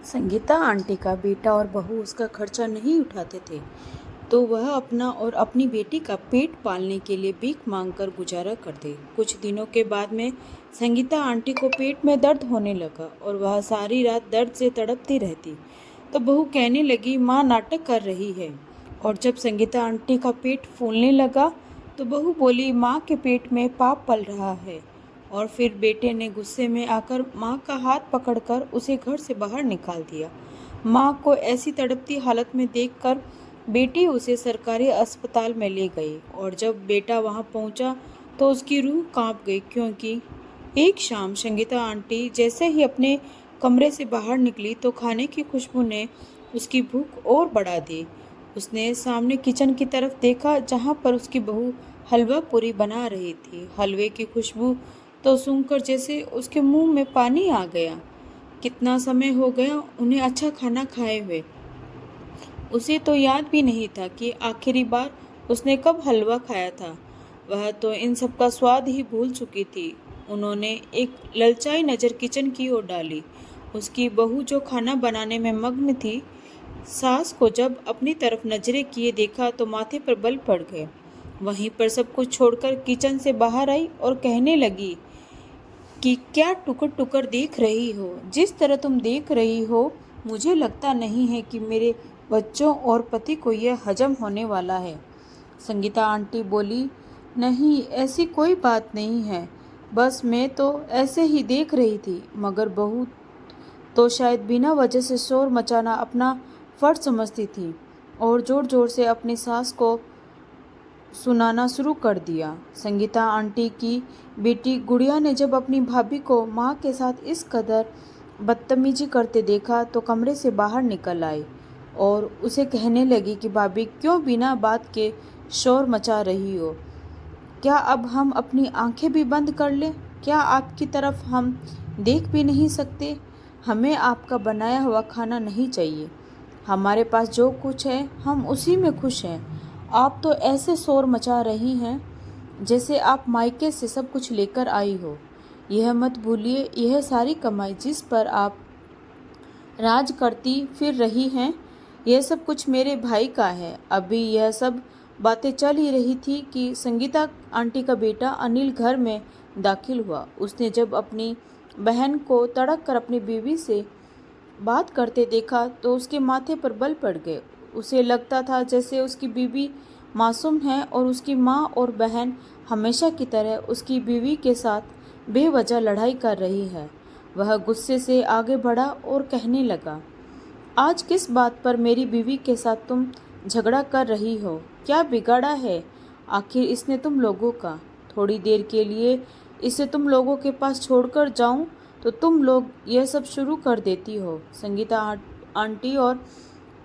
Sangeeta aunty का बेटा और बहू उसका खर्चा नहीं उठाते थे, तो वह अपना और अपनी बेटी का पेट पालने के लिए भीख मांगकर गुजारा करते। कुछ दिनों के बाद में संगीता आंटी को पेट में दर्द होने लगा और वह सारी रात दर्द से तड़पती रहती। तो बहू कहने लगी, माँ नाटक कर रही है। और जब संगीता आंटी का पेट फूलने लगा तो बहू बोली, माँ के पेट में पाप पल रहा है। और फिर बेटे ने गुस्से में आकर माँ का हाथ पकड़कर उसे घर से बाहर निकाल दिया। माँ को ऐसी तड़पती हालत में देखकर बेटी उसे सरकारी अस्पताल में ले गई और जब बेटा वहां पहुंचा तो उसकी रूह कांप गई, क्योंकि एक शाम संगीता आंटी जैसे ही अपने कमरे से बाहर निकली तो खाने की खुशबू ने उसकी भूख और बढ़ा दी। उसने सामने किचन की तरफ देखा जहां पर उसकी बहू हलवा पूरी बना रही थी। हलवे की खुशबू तो सूंघकर जैसे उसके मुंह में पानी आ गया। कितना समय हो गया उन्हें अच्छा खाना खाए हुए। उसे तो याद भी नहीं था कि आखिरी बार उसने कब हलवा खाया था। वह तो इन सब का स्वाद ही भूल चुकी थी। उन्होंने एक ललचाई नज़र किचन की ओर डाली। उसकी बहू जो खाना बनाने में मग्न थी, सास को जब अपनी तरफ नजरें किए देखा तो माथे पर बल पड़ गए। वहीं पर सब कुछ छोड़कर किचन से बाहर आई और कहने लगी कि क्या टुकर टुकर देख रही हो? जिस तरह तुम देख रही हो, मुझे लगता नहीं है कि मेरे बच्चों और पति को यह हजम होने वाला है। संगीता आंटी बोली, नहीं ऐसी कोई बात नहीं है, बस मैं तो ऐसे ही देख रही थी। मगर बहू तो शायद बिना वजह से शोर मचाना अपना फर्ज समझती थी और जोर जोर से अपनी सास को सुनाना शुरू कर दिया। संगीता आंटी की बेटी गुड़िया ने जब अपनी भाभी को माँ के साथ इस कदर बदतमीजी करते देखा तो कमरे से बाहर निकल आई और उसे कहने लगी कि भाभी क्यों बिना बात के शोर मचा रही हो? क्या अब हम अपनी आंखें भी बंद कर लें? क्या आपकी तरफ हम देख भी नहीं सकते? हमें आपका बनाया हुआ खाना नहीं चाहिए। हमारे पास जो कुछ है हम उसी में खुश हैं। आप तो ऐसे शोर मचा रही हैं जैसे आप मायके से सब कुछ लेकर आई हो। यह मत भूलिए, यह सारी कमाई जिस पर आप राज करती फिर रही हैं, यह सब कुछ मेरे भाई का है। अभी यह सब बातें चल ही रही थी कि संगीता आंटी का बेटा अनिल घर में दाखिल हुआ। उसने जब अपनी बहन को तड़क कर अपनी बीवी से बात करते देखा तो उसके माथे पर बल पड़ गए। उसे लगता था जैसे उसकी बीवी मासूम है और उसकी माँ और बहन हमेशा की तरह उसकी बीवी के साथ बेवजह लड़ाई कर रही है। वह गुस्से से आगे बढ़ा और कहने लगा, आज किस बात पर मेरी बीवी के साथ तुम झगड़ा कर रही हो? क्या बिगाड़ा है आखिर इसने तुम लोगों का? थोड़ी देर के लिए इसे तुम लोगों के पास छोड़कर जाऊं तो तुम लोग यह सब शुरू कर देती हो। संगीता आंटी और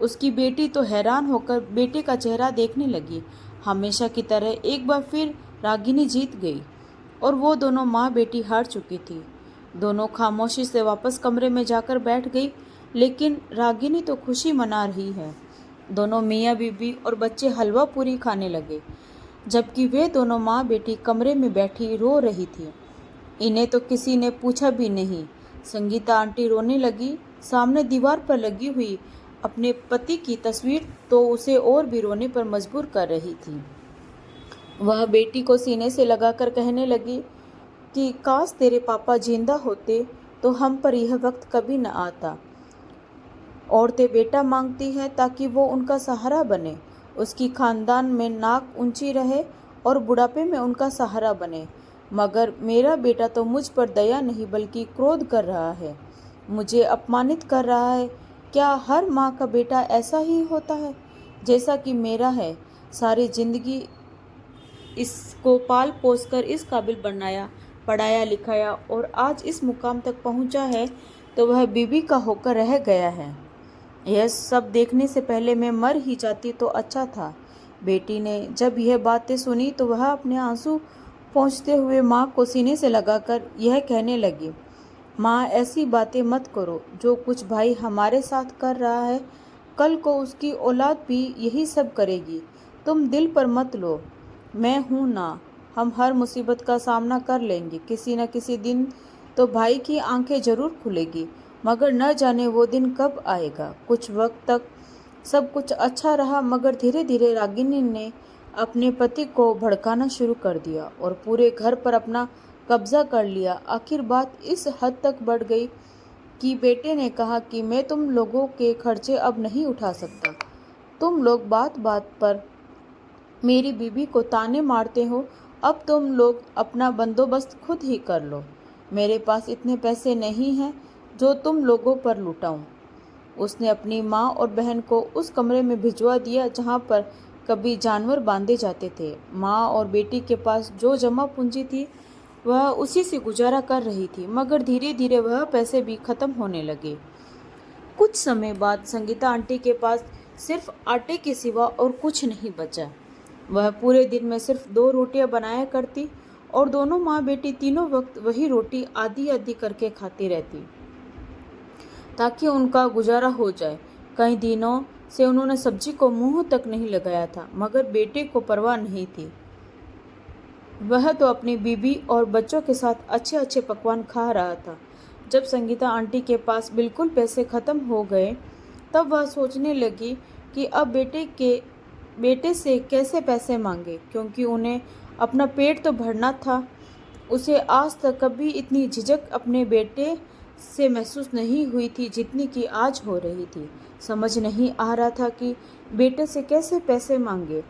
उसकी बेटी तो हैरान होकर बेटे का चेहरा देखने लगी। हमेशा की तरह एक बार फिर रागिनी जीत गई और वो दोनों माँ बेटी हार चुकी थी। दोनों खामोशी से वापस कमरे में जाकर बैठ गई, लेकिन रागिनी तो खुशी मना रही है। दोनों मियाँ बीबी और बच्चे हलवा पूरी खाने लगे, जबकि वे दोनों माँ बेटी कमरे में बैठी रो रही थी। इन्हें तो किसी ने पूछा भी नहीं। संगीता आंटी रोने लगी। सामने दीवार पर लगी हुई अपने पति की तस्वीर तो उसे और भी रोने पर मजबूर कर रही थी। वह बेटी को सीने से लगाकर कहने लगी कि काश तेरे पापा जिंदा होते तो हम पर यह वक्त कभी न आता। औरतें बेटा मांगती हैं ताकि वो उनका सहारा बने, उसकी खानदान में नाक ऊंची रहे और बुढ़ापे में उनका सहारा बने। मगर मेरा बेटा तो मुझ पर दया नहीं बल्कि क्रोध कर रहा है, मुझे अपमानित कर रहा है। क्या हर माँ का बेटा ऐसा ही होता है जैसा कि मेरा है? सारी जिंदगी इसको पाल पोस कर इस काबिल बनाया, पढ़ाया लिखाया और आज इस मुकाम तक पहुंचा है तो वह बीबी का होकर रह गया है। यह सब देखने से पहले मैं मर ही जाती तो अच्छा था। बेटी ने जब यह बातें सुनी तो वह अपने आंसू पोंछते हुए माँ को सीने से लगाकर यह कहने लगी, माँ ऐसी बातें मत करो। जो कुछ भाई हमारे साथ कर रहा है, कल को उसकी औलाद भी यही सब करेगी। तुम दिल पर मत लो, मैं हूँ ना, हम हर मुसीबत का सामना कर लेंगे। किसी न किसी दिन तो भाई की आंखें जरूर खुलेगी। मगर न जाने वो दिन कब आएगा। कुछ वक्त तक सब कुछ अच्छा रहा, मगर धीरे धीरे रागिनी ने अपने पति को भड़काना शुरू कर दिया और पूरे घर पर अपना कब्जा कर लिया। आखिर बात इस हद तक बढ़ गई कि बेटे ने कहा कि मैं तुम लोगों के खर्चे अब नहीं उठा सकता। तुम लोग बात बात पर मेरी बीवी को ताने मारते हो, अब तुम लोग अपना बंदोबस्त खुद ही कर लो। मेरे पास इतने पैसे नहीं हैं जो तुम लोगों पर लुटाऊं। उसने अपनी माँ और बहन को उस कमरे में भिजवा दिया जहाँ पर कभी जानवर बांधे जाते थे। माँ और बेटी के पास जो जमा पूंजी थी वह उसी से गुजारा कर रही थी, मगर धीरे धीरे वह पैसे भी खत्म होने लगे। कुछ समय बाद संगीता आंटी के पास सिर्फ आटे के सिवा और कुछ नहीं बचा। वह पूरे दिन में सिर्फ 2 रोटियां बनाया करती और दोनों माँ बेटी तीनों वक्त वही रोटी आधी आधी करके खाती रहती ताकि उनका गुजारा हो जाए। कई दिनों से उन्होंने सब्जी को मुंह तक नहीं लगाया था, मगर बेटे को परवाह नहीं थी। वह तो अपनी बीवी और बच्चों के साथ अच्छे अच्छे पकवान खा रहा था। जब संगीता आंटी के पास बिल्कुल पैसे खत्म हो गए, तब वह सोचने लगी कि अब बेटे से कैसे पैसे मांगे, क्योंकि उन्हें अपना पेट तो भरना था। उसे आज तक कभी इतनी झिझक अपने बेटे से महसूस नहीं हुई थी जितनी कि आज हो रही थी। समझ नहीं आ रहा था कि बेटे से कैसे पैसे मांगे।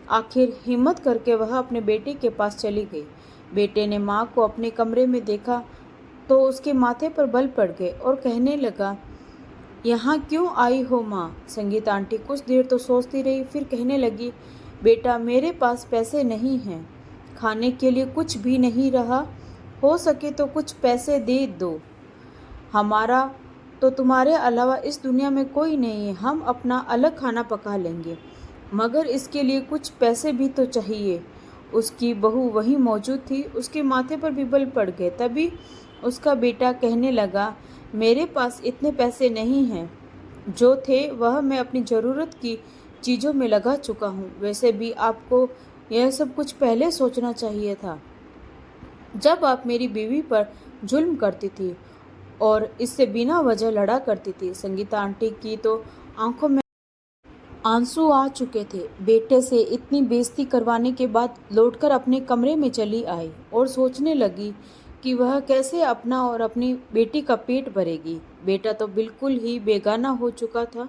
आखिर हिम्मत करके वह अपने बेटे के पास चली गई। बेटे ने माँ को अपने कमरे में देखा तो उसके माथे पर बल पड़ गए और कहने लगा, यहाँ क्यों आई हो माँ? संगीता आंटी कुछ देर तो सोचती रही, फिर कहने लगी, बेटा मेरे पास पैसे नहीं हैं, खाने के लिए कुछ भी नहीं रहा, हो सके तो कुछ पैसे दे दो। हमारा तो तुम्हारे अलावा इस दुनिया में कोई नहीं है, हम अपना अलग खाना पका लेंगे, मगर इसके लिए कुछ पैसे भी तो चाहिए। उसकी बहू वहीं मौजूद थी, उसके माथे पर भी बल पड़ गए। तभी उसका बेटा कहने लगा, मेरे पास इतने पैसे नहीं हैं, जो थे वह मैं अपनी ज़रूरत की चीज़ों में लगा चुका हूँ। वैसे भी आपको यह सब कुछ पहले सोचना चाहिए था, जब आप मेरी बीवी पर जुल्म करती थी और इससे बिना वजह लड़ा करती थी। संगीता आंटी की तो आंखों में आंसू आ चुके थे। बेटे से इतनी बेइज्जती करवाने के बाद लौटकर अपने कमरे में चली आई और सोचने लगी कि वह कैसे अपना और अपनी बेटी का पेट भरेगी। बेटा तो बिल्कुल ही बेगाना हो चुका था।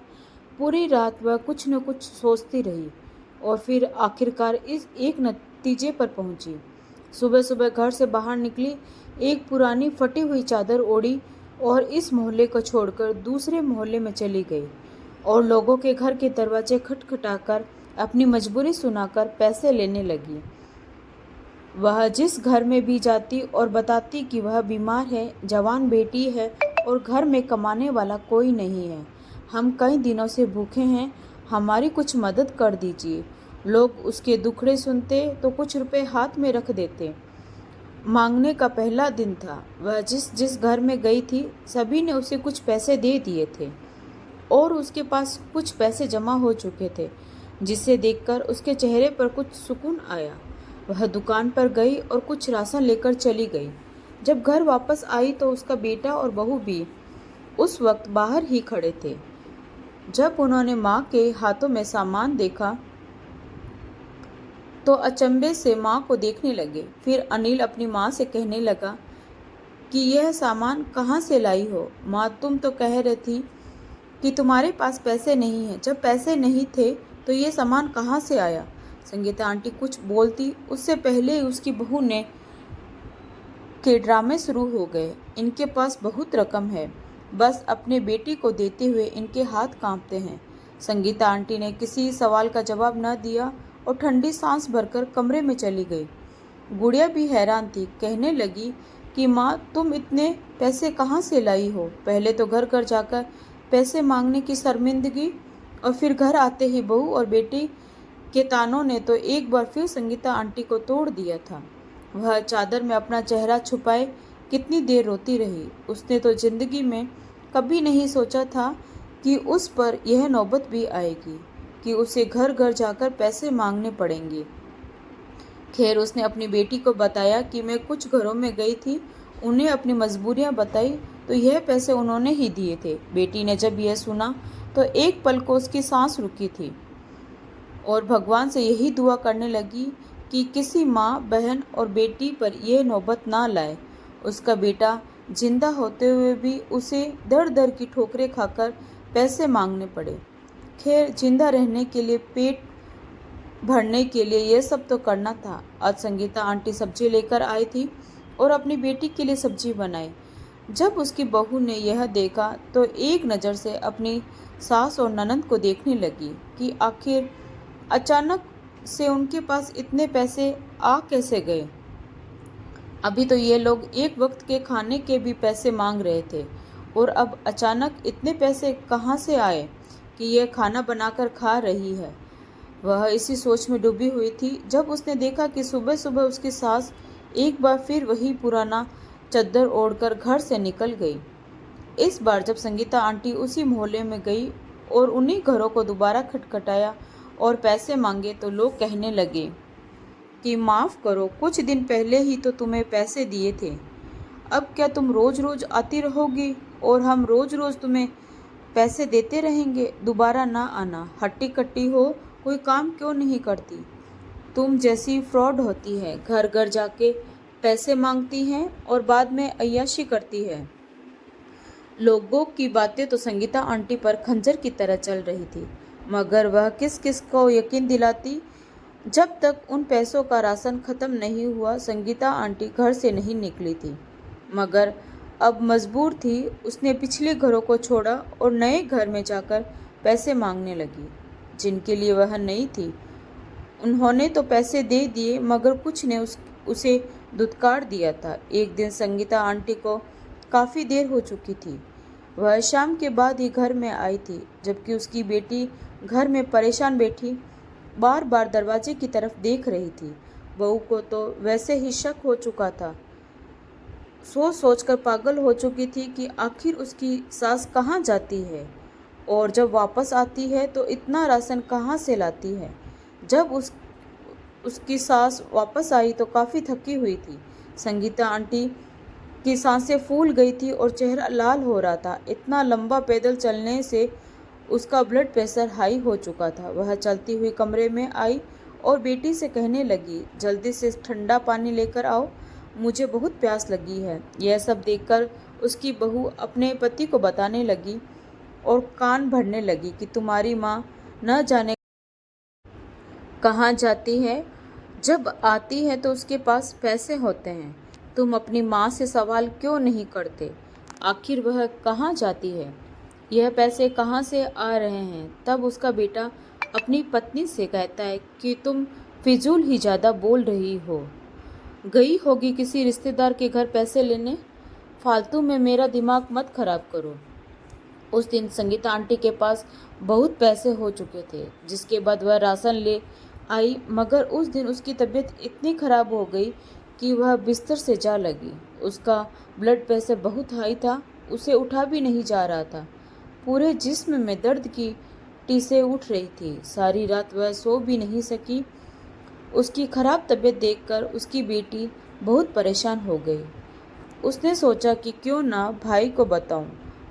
पूरी रात वह कुछ न कुछ सोचती रही और फिर आखिरकार इस एक नतीजे पर पहुंची। सुबह सुबह घर से बाहर निकली, एक पुरानी फटी हुई चादर ओढ़ी और इस मोहल्ले को छोड़कर दूसरे मोहल्ले में चली गई और लोगों के घर के दरवाजे खटखटाकर अपनी मजबूरी सुनाकर पैसे लेने लगी। वह जिस घर में भी जाती और बताती कि वह बीमार है, जवान बेटी है और घर में कमाने वाला कोई नहीं है, हम कई दिनों से भूखे हैं, हमारी कुछ मदद कर दीजिए। लोग उसके दुखड़े सुनते तो कुछ रुपए हाथ में रख देते। मांगने का पहला दिन था। वह जिस जिस घर में गई थी, सभी ने उसे कुछ पैसे दे दिए थे और उसके पास कुछ पैसे जमा हो चुके थे, जिसे देखकर उसके चेहरे पर कुछ सुकून आया। वह दुकान पर गई और कुछ राशन लेकर चली गई। जब घर वापस आई तो उसका बेटा और बहू भी उस वक्त बाहर ही खड़े थे। जब उन्होंने माँ के हाथों में सामान देखा तो अचंभे से माँ को देखने लगे। फिर अनिल अपनी माँ से कहने लगा कि यह सामान कहाँ से लाई हो? माँ, तुम तो कह रही थी कि तुम्हारे पास पैसे नहीं हैं। जब पैसे नहीं थे तो ये सामान कहाँ से आया? संगीता आंटी कुछ बोलती उससे पहले ही उसकी बहू ने के ड्रामे शुरू हो गए। इनके पास बहुत रकम है, बस अपने बेटी को देते हुए इनके हाथ कांपते हैं। संगीता आंटी ने किसी सवाल का जवाब न दिया और ठंडी सांस भरकर कमरे में चली गई। गुड़िया भी हैरान थी, कहने लगी कि माँ, तुम इतने पैसे कहाँ से लाई हो? पहले तो घर घर जाकर पैसे मांगने की शर्मिंदगी और फिर घर आते ही बहू और बेटी के तानों ने तो एक बार फिर संगीता आंटी को तोड़ दिया था। वह चादर में अपना चेहरा छुपाए कितनी देर रोती रही। उसने तो जिंदगी में कभी नहीं सोचा था कि उस पर यह नौबत भी आएगी कि उसे घर घर जाकर पैसे मांगने पड़ेंगे। खैर, उसने अपनी बेटी को बताया कि मैं कुछ घरों में गई थी, उन्हें अपनी मजबूरियां बताई तो यह पैसे उन्होंने ही दिए थे। बेटी ने जब यह सुना तो एक पल को उसकी सांस रुकी थी और भगवान से यही दुआ करने लगी कि किसी माँ, बहन और बेटी पर यह नौबत ना लाए। उसका बेटा जिंदा होते हुए भी उसे दर दर की ठोकरें खाकर पैसे मांगने पड़े। खैर, जिंदा रहने के लिए, पेट भरने के लिए यह सब तो करना था। आज संगीता आंटी सब्जी लेकर आई थी और अपनी बेटी के लिए सब्जी बनाई। जब उसकी बहू ने यह देखा तो एक नज़र से अपनी सास और ननंद को देखने लगी कि आखिर अचानक से उनके पास इतने पैसे आ कैसे गए। अभी तो ये लोग एक वक्त के खाने के भी पैसे मांग रहे थे और अब अचानक इतने पैसे कहाँ से आए कि यह खाना बनाकर खा रही है। वह इसी सोच में डूबी हुई थी जब उसने देखा कि सुबह सुबह उसकी सास एक बार फिर वही पुराना चद्दर ओढ़कर घर से निकल गई। इस बार जब संगीता आंटी उसी मोहल्ले में गई और उन्हीं घरों को दोबारा खटखटाया और पैसे मांगे तो लोग कहने लगे कि माफ़ करो, कुछ दिन पहले ही तो तुम्हें पैसे दिए थे, अब क्या तुम रोज़ रोज़ आती रहोगी और हम रोज़ रोज़ तुम्हें पैसे देते रहेंगे? दोबारा ना आना, हट्टी कट्टी हो, कोई काम क्यों नहीं करती? तुम जैसी फ्रॉड होती है, घर घर जाके पैसे मांगती हैं और बाद में अय्याशी करती है। लोगों की बातें तो संगीता आंटी पर खंजर की तरह चल रही थी, मगर वह किस किस को यकीन दिलाती। जब तक उन पैसों का राशन खत्म नहीं हुआ, संगीता आंटी घर से नहीं निकली थी, मगर अब मजबूर थी। उसने पिछले घरों को छोड़ा और नए घर में जाकर पैसे मांगने लगी जिनके लिए वह नहीं थी। उन्होंने तो पैसे दे दिए मगर कुछ ने उसे दुत्कार दिया था। एक दिन संगीता आंटी को काफ़ी देर हो चुकी थी। वह शाम के बाद ही घर में आई थी, जबकि उसकी बेटी घर में परेशान बैठी बार बार दरवाजे की तरफ देख रही थी। बहू को तो वैसे ही शक हो चुका था, सोच सोचकर पागल हो चुकी थी कि आखिर उसकी सास कहाँ जाती है और जब वापस आती है तो इतना राशन कहाँ से लाती है। जब उसकी सास वापस आई तो काफ़ी थकी हुई थी। संगीता आंटी की सांसें फूल गई थी और चेहरा लाल हो रहा था। इतना लंबा पैदल चलने से उसका ब्लड प्रेशर हाई हो चुका था। वह चलती हुई कमरे में आई और बेटी से कहने लगी, जल्दी से ठंडा पानी लेकर आओ, मुझे बहुत प्यास लगी है। यह सब देखकर उसकी बहू अपने पति को बताने लगी और कान भरने लगी कि तुम्हारी माँ न जाने कहाँ जाती है, जब आती है तो उसके पास पैसे होते हैं। तुम अपनी माँ से सवाल क्यों नहीं करते, आखिर वह कहाँ जाती है, यह पैसे कहाँ से आ रहे हैं। तब उसका बेटा अपनी पत्नी से कहता है कि तुम फिजूल ही ज़्यादा बोल रही हो, गई होगी किसी रिश्तेदार के घर पैसे लेने, फालतू में मेरा दिमाग मत खराब करो। उस दिन संगीता आंटी के पास बहुत पैसे हो चुके थे, जिसके बाद वह राशन ले आई, मगर उस दिन उसकी तबीयत इतनी खराब हो गई कि वह बिस्तर से जा लगी। उसका ब्लड प्रेशर बहुत हाई था, उसे उठा भी नहीं जा रहा था। पूरे जिस्म में दर्द की टीसें उठ रही थी। सारी रात वह सो भी नहीं सकी। उसकी खराब तबीयत देखकर उसकी बेटी बहुत परेशान हो गई। उसने सोचा कि क्यों ना भाई को बताऊं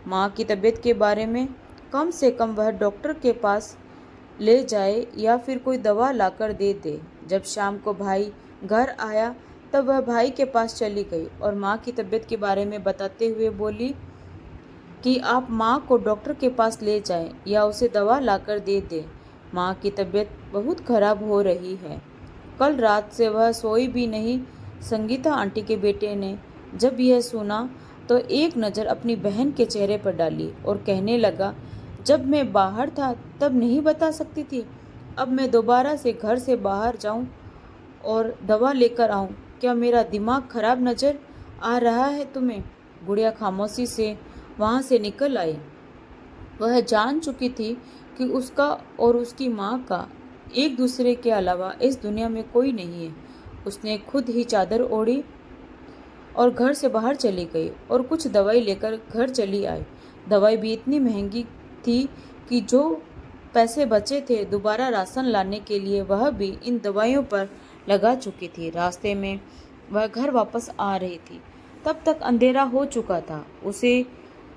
माँ की तबीयत के बारे में, कम से कम वह डॉक्टर के पास ले जाए या फिर कोई दवा लाकर दे दे। जब शाम को भाई घर आया तब वह भाई के पास चली गई और माँ की तबीयत के बारे में बताते हुए बोली कि आप माँ को डॉक्टर के पास ले जाएं या उसे दवा लाकर दे दें, माँ की तबीयत बहुत खराब हो रही है। कल रात से वह सोई भी नहीं। संगीता आंटी के बेटे ने जब यह सुना तो एक नज़र अपनी बहन के चेहरे पर डाली और कहने लगा, जब मैं बाहर था तब नहीं बता सकती थी, अब मैं दोबारा से घर से बाहर जाऊं और दवा लेकर आऊं, क्या मेरा दिमाग खराब नज़र आ रहा है तुम्हें? गुड़िया खामोशी से वहाँ से निकल आई। वह जान चुकी थी कि उसका और उसकी माँ का एक दूसरे के अलावा इस दुनिया में कोई नहीं है। उसने खुद ही चादर ओढ़ी और घर से बाहर चली गई और कुछ दवाई लेकर घर चली आई। दवाई भी इतनी महंगी थी कि जो पैसे बचे थे दोबारा राशन लाने के लिए वह भी इन दवाइयों पर लगा चुकी थी। रास्ते में वह घर वापस आ रही थी। तब तक अंधेरा हो चुका था। उसे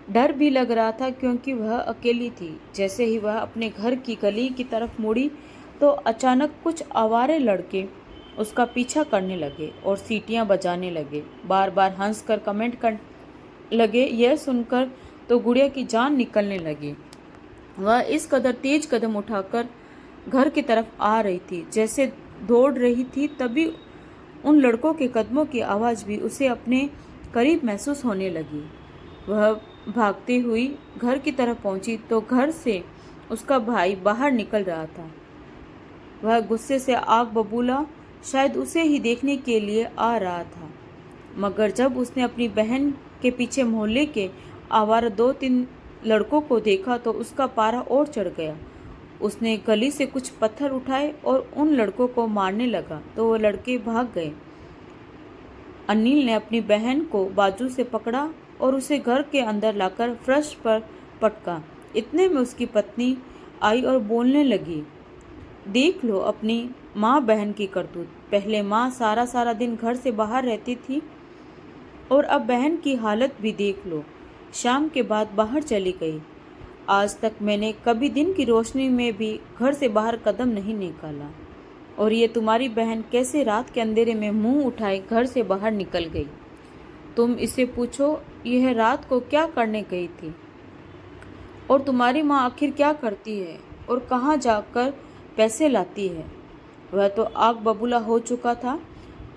डर भी लग रहा था क्योंकि वह अकेली थी। जैसे ही वह अपने घर की गली की तरफ मुड़ी तो अचानक कुछ आवारे लड़के उसका पीछा करने लगे और सीटियां बजाने लगे, बार बार हंसकर कमेंट कर लगे। यह सुनकर तो गुड़िया की जान निकलने लगी। वह इस कदर तेज कदम उठाकर घर की तरफ आ रही थी। जैसे दौड़ रही थी तभी उन लड़कों के कदमों की आवाज़ भी उसे अपने करीब महसूस होने लगी। वह भागती हुई घर की तरफ पहुंची तो घर से उसका भाई बाहर निकल रहा था। वह गुस्से से आग बबूला शायद उसे ही देखने के लिए आ रहा था, मगर जब उसने अपनी बहन के पीछे मोहल्ले के आवारा 2-3 लड़कों को देखा तो उसका पारा और चढ़ गया। उसने गली से कुछ पत्थर उठाए और उन लड़कों को मारने लगा तो वो लड़के भाग गए। अनिल ने अपनी बहन को बाजू से पकड़ा और उसे घर के अंदर लाकर फर्श पर पटका। इतने में उसकी पत्नी आई और बोलने लगी, देख लो अपनी माँ बहन की करतूत। पहले माँ सारा सारा दिन घर से बाहर रहती थी और अब बहन की हालत भी देख लो, शाम के बाद बाहर चली गई। आज तक मैंने कभी दिन की रोशनी में भी घर से बाहर कदम नहीं निकाला, और ये तुम्हारी बहन कैसे रात के अंधेरे में मुंह उठाए घर से बाहर निकल गई। तुम इसे पूछो यह रात को क्या करने गई थी, और तुम्हारी माँ आखिर क्या करती है और कहाँ जाकर पैसे लाती है। वह तो आग बबूला हो चुका था।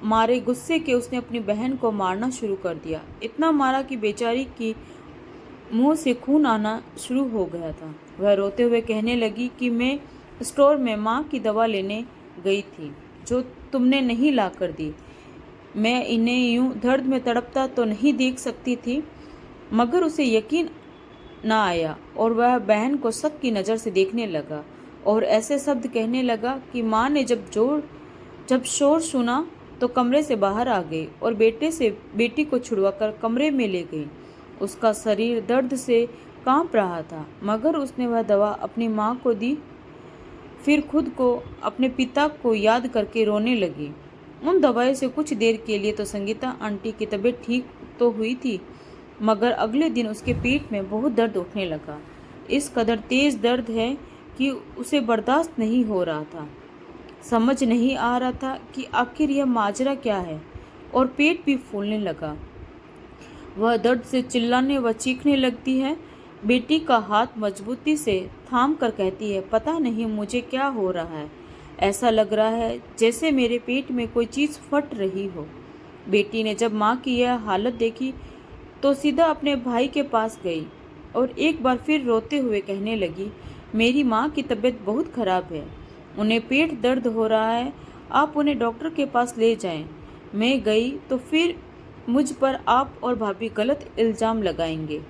मारे गुस्से के उसने अपनी बहन को मारना शुरू कर दिया। इतना मारा कि बेचारी की मुंह से खून आना शुरू हो गया था। वह रोते हुए कहने लगी कि मैं स्टोर में माँ की दवा लेने गई थी जो तुमने नहीं ला कर दी। मैं इन्हें यूं दर्द में तड़पता तो नहीं देख सकती थी। मगर उसे यकीन न आया और वह बहन को शक की नज़र से देखने लगा और ऐसे शब्द कहने लगा कि माँ ने जब शोर सुना तो कमरे से बाहर आ गई और बेटी को छुड़वाकर कमरे में ले गई। उसका शरीर दर्द से कांप रहा था, मगर उसने वह दवा अपनी माँ को दी। फिर खुद को अपने पिता को याद करके रोने लगी। उन दवाई से कुछ देर के लिए तो संगीता आंटी की तबीयत ठीक तो हुई थी, मगर अगले दिन उसके पेट में बहुत दर्द उठने लगा। इस कदर तेज दर्द है कि उसे बर्दाश्त नहीं हो रहा था। समझ नहीं आ रहा था कि आखिर यह माजरा क्या है, और पेट भी फूलने लगा। वह दर्द से चिल्लाने व चीखने लगती है। बेटी का हाथ मजबूती से थाम कर कहती है, पता नहीं मुझे क्या हो रहा है, ऐसा लग रहा है जैसे मेरे पेट में कोई चीज़ फट रही हो। बेटी ने जब माँ की यह हालत देखी तो सीधा अपने भाई के पास गई और एक बार फिर रोते हुए कहने लगी, मेरी माँ की तबीयत बहुत खराब है, उन्हें पेट दर्द हो रहा है, आप उन्हें डॉक्टर के पास ले जाएं। मैं गई तो फिर मुझ पर आप और भाभी गलत इल्ज़ाम लगाएंगे।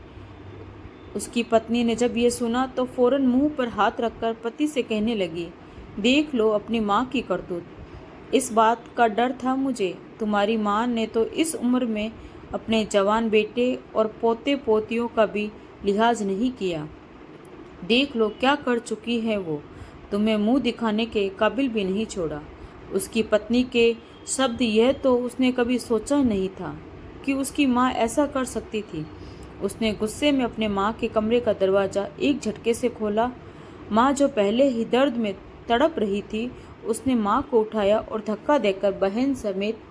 उसकी पत्नी ने जब ये सुना तो फौरन मुंह पर हाथ रखकर पति से कहने लगी, देख लो अपनी माँ की करतूत। इस बात का डर था मुझे, तुम्हारी माँ ने तो इस उम्र में अपने जवान बेटे और पोते पोतियों का भी लिहाज नहीं किया। देख लो क्या कर चुकी है वो, तुम्हें मुंह दिखाने के काबिल भी नहीं छोड़ा। उसकी पत्नी के शब्द यह तो उसने कभी सोचा नहीं था कि उसकी माँ ऐसा कर सकती थी। उसने गुस्से में अपने माँ के कमरे का दरवाज़ा एक झटके से खोला। माँ जो पहले ही दर्द में तड़प रही थी, उसने माँ को उठाया और धक्का देकर बहन समेत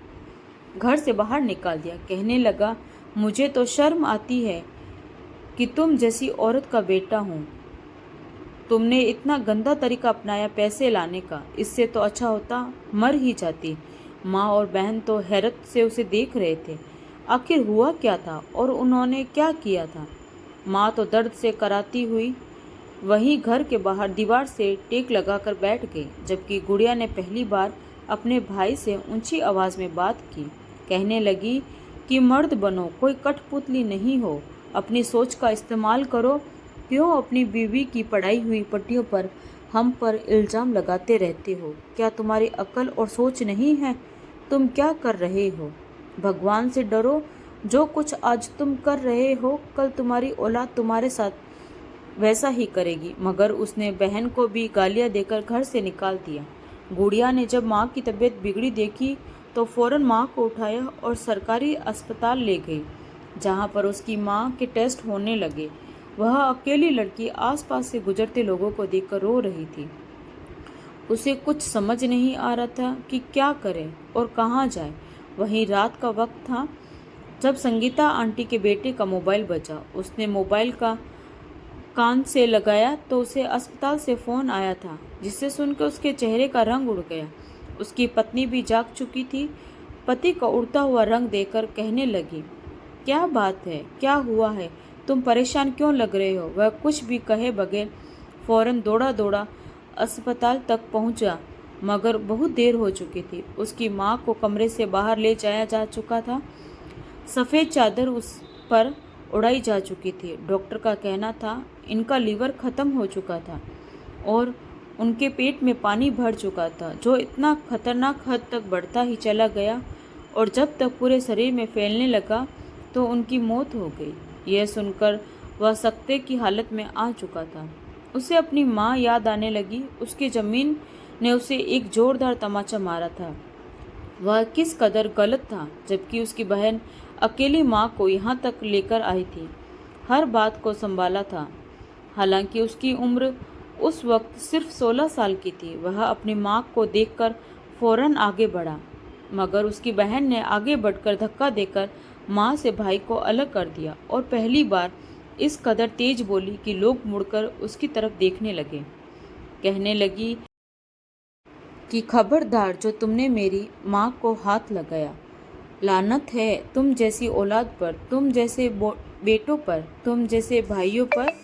घर से बाहर निकाल दिया। कहने लगा, मुझे तो शर्म आती है कि तुम जैसी औरत का बेटा हूँ। तुमने इतना गंदा तरीका अपनाया पैसे लाने का, इससे तो अच्छा होता मर ही जाती। माँ और बहन तो हैरत से उसे देख रहे थे। आखिर हुआ क्या था और उन्होंने क्या किया था। माँ तो दर्द से कराती हुई वहीं घर के बाहर दीवार से टेक लगाकर बैठ गई, जबकि गुड़िया ने पहली बार अपने भाई से ऊंची आवाज़ में बात की। कहने लगी कि मर्द बनो, कोई कठपुतली नहीं हो, अपनी सोच का इस्तेमाल करो। क्यों अपनी बीवी की पढ़ाई हुई पट्टियों पर हम पर इल्ज़ाम लगाते रहते हो? क्या तुम्हारी अकल और सोच नहीं है? तुम क्या कर रहे हो? भगवान से डरो। जो कुछ आज तुम कर रहे हो, कल तुम्हारी औलाद तुम्हारे साथ वैसा ही करेगी। मगर उसने बहन को भी गालियाँ देकर घर से निकाल दिया। गुड़िया ने जब माँ की तबीयत बिगड़ी देखी तो फौरन माँ को उठाया और सरकारी अस्पताल ले गई, जहाँ पर उसकी माँ के टेस्ट होने लगे। वह अकेली लड़की आसपास से गुजरते लोगों को देखकर रो रही थी। उसे कुछ समझ नहीं आ रहा था कि क्या करे और कहाँ जाए। वहीं रात का वक्त था जब संगीता आंटी के बेटे का मोबाइल बजा। उसने मोबाइल का कान से लगाया तो उसे अस्पताल से फ़ोन आया था, जिसे सुनकर उसके चेहरे का रंग उड़ गया। उसकी पत्नी भी जाग चुकी थी। पति का उड़ता हुआ रंग देखकर कहने लगी, क्या बात है, क्या हुआ है, तुम परेशान क्यों लग रहे हो। वह कुछ भी कहे बगैर फौरन दौड़ा दौड़ा अस्पताल तक पहुंचा, मगर बहुत देर हो चुकी थी। उसकी माँ को कमरे से बाहर ले जाया जा चुका था। सफ़ेद चादर उस पर उड़ाई जा चुकी थी। डॉक्टर का कहना था इनका लीवर ख़त्म हो चुका था और उनके पेट में पानी भर चुका था, जो इतना खतरनाक हद तक बढ़ता ही चला गया और जब तक पूरे शरीर में फैलने लगा तो उनकी मौत हो गई। यह सुनकर वह सकते की हालत में आ चुका था। उसे अपनी माँ याद आने लगी। उसकी ज़मीन ने उसे एक जोरदार तमाचा मारा था। वह किस कदर गलत था, जबकि उसकी बहन अकेली माँ को यहाँ तक लेकर आई थी, हर बात को संभाला था। हालांकि उसकी उम्र उस वक्त सिर्फ 16 साल की थी। वह अपनी माँ को देखकर फौरन आगे बढ़ा, मगर उसकी बहन ने आगे बढ़कर धक्का देकर माँ से भाई को अलग कर दिया और पहली बार इस कदर तेज बोली कि लोग मुड़कर उसकी तरफ देखने लगे। कहने लगी कि खबरदार जो तुमने मेरी माँ को हाथ लगाया, लानत है तुम जैसी औलाद पर, तुम जैसे बेटों पर, तुम जैसे भाइयों पर।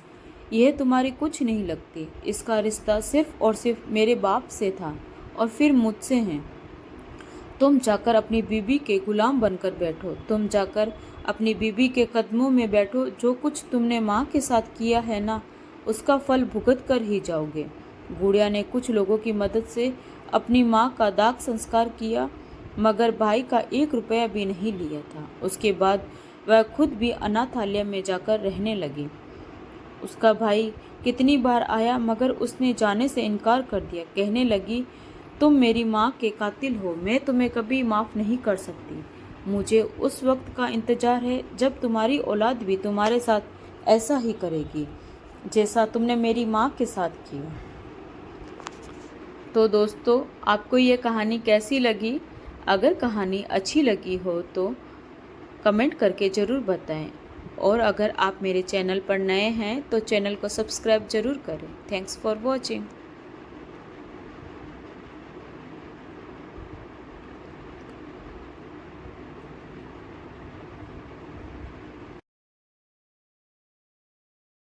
यह तुम्हारी कुछ नहीं लगती। इसका रिश्ता सिर्फ और सिर्फ मेरे बाप से था और फिर मुझसे है। तुम जाकर अपनी बीबी के गुलाम बनकर बैठो। तुम जाकर अपनी बीबी के कदमों में बैठो। जो कुछ तुमने माँ के साथ किया है ना, उसका फल भुगत कर ही जाओगे। गुड़िया ने कुछ लोगों की मदद से अपनी माँ का दाह संस्कार किया, मगर भाई का 1 रुपया भी नहीं लिया था। उसके बाद वह खुद भी अनाथालय में जाकर रहने लगी। उसका भाई कितनी बार आया, मगर उसने जाने से इनकार कर दिया। कहने लगी, तुम मेरी माँ के कातिल हो, मैं तुम्हें कभी माफ़ नहीं कर सकती। मुझे उस वक्त का इंतज़ार है जब तुम्हारी औलाद भी तुम्हारे साथ ऐसा ही करेगी जैसा तुमने मेरी माँ के साथ किया। तो दोस्तों, आपको ये कहानी कैसी लगी? अगर कहानी अच्छी लगी हो तो कमेंट करके ज़रूर बताएं, और अगर आप मेरे चैनल पर नए हैं तो चैनल को सब्सक्राइब ज़रूर करें। Thanks for watching.